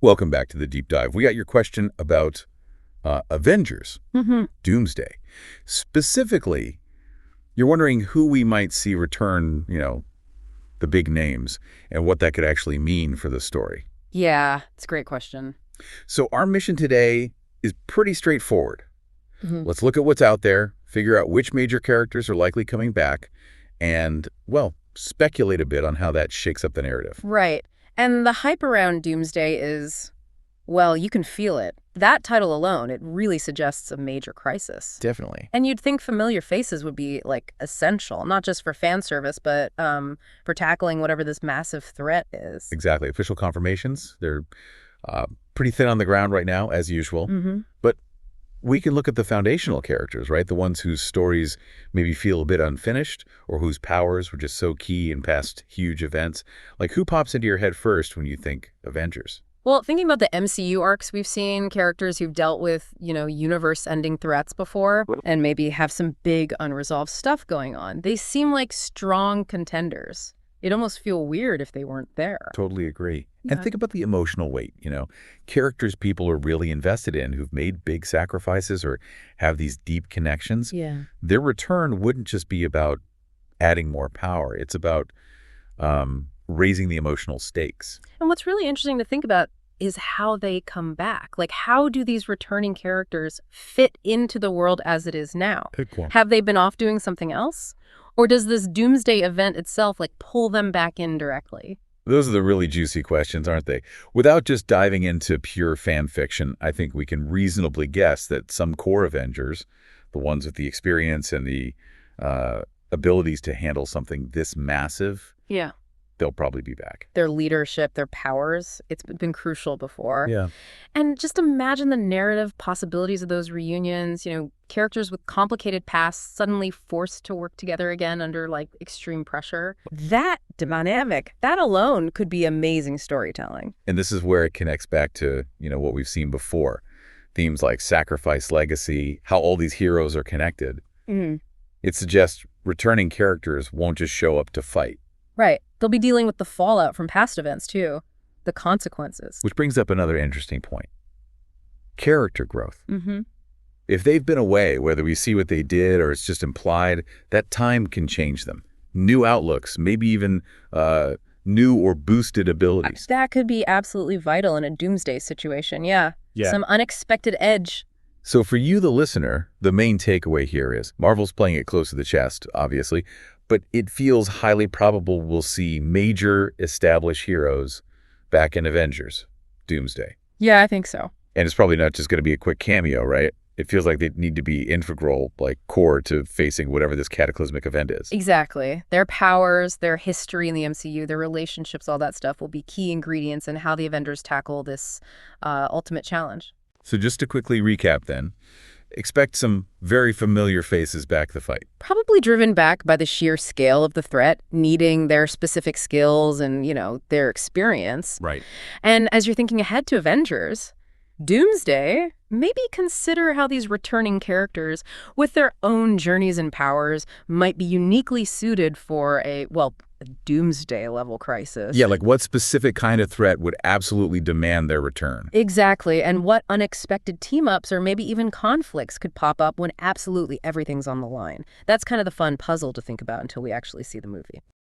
Welcome back to the deep dive. We got your question about Avengers, Doomsday. Specifically, you're wondering who we might see return, the big names, and what that could actually mean for the story. Yeah, it's a great question. So our mission today is pretty straightforward. Mhm. Let's look at what's out there, figure out which major characters are likely coming back, and, well, speculate a bit on how that shakes up the narrative. Right. And the hype around Doomsday is, well, you can feel it. That title alone, it really suggests a major crisis. Definitely. And you'd think familiar faces would be, essential, not just for fan service, but for tackling whatever this massive threat is. Exactly. Official confirmations, they're pretty thin on the ground right now, as usual. Mm-hmm. But we can look at the foundational characters, right? The ones whose stories maybe feel a bit unfinished or whose powers were just so key in past huge events. Like, who pops into your head first when you think Avengers? Well, thinking about the MCU arcs we've seen, characters who've dealt with, universe-ending threats before, and maybe have some big unresolved stuff going on, they seem like strong contenders. It'd almost feel weird if they weren't there. Totally agree. Yeah. And think about the emotional weight, characters people are really invested in who've made big sacrifices or have these deep connections. Yeah. Their return wouldn't just be about adding more power. It's about raising the emotional stakes. And what's really interesting to think about is how they come back. Like, how do these returning characters fit into the world as it is now? Good point. Have they been off doing something else? Or does this Doomsday event itself, pull them back in directly? Those are the really juicy questions, aren't they? Without just diving into pure fan fiction, I think we can reasonably guess that some core Avengers, the ones with the experience and the abilities to handle something this massive, Yeah. they'll probably be back. Their leadership, their powers, it's been crucial before. Yeah. And just imagine the narrative possibilities of those reunions, characters with complicated pasts suddenly forced to work together again under, extreme pressure. That dynamic, that alone could be amazing storytelling. And this is where it connects back to, what we've seen before. Themes like sacrifice, legacy, how all these heroes are connected. Mm. It suggests returning characters won't just show up to fight. Right. They'll be dealing with the fallout from past events, too. The consequences. Which brings up another interesting point. Character growth. Mm-hmm. If they've been away, whether we see what they did or it's just implied, that time can change them. New outlooks, maybe even new or boosted abilities. That could be absolutely vital in a Doomsday situation, yeah. Some unexpected edge. So for you, the listener, the main takeaway here is Marvel's playing it close to the chest, obviously, but it feels highly probable we'll see major established heroes back in Avengers, Doomsday. Yeah, I think so. And it's probably not just going to be a quick cameo, right? It feels like they need to be integral, core to facing whatever this cataclysmic event is. Exactly. Their powers, their history in the MCU, their relationships, all that stuff will be key ingredients in how the Avengers tackle this ultimate challenge. So just to quickly recap then, expect some very familiar faces back the fight. Probably driven back by the sheer scale of the threat, needing their specific skills and, their experience. Right. And as you're thinking ahead to Avengers, Doomsday, maybe consider how these returning characters, with their own journeys and powers, might be uniquely suited for a Doomsday-level crisis. Yeah, what specific kind of threat would absolutely demand their return? Exactly, and what unexpected team-ups or maybe even conflicts could pop up when absolutely everything's on the line. That's kind of the fun puzzle to think about until we actually see the movie.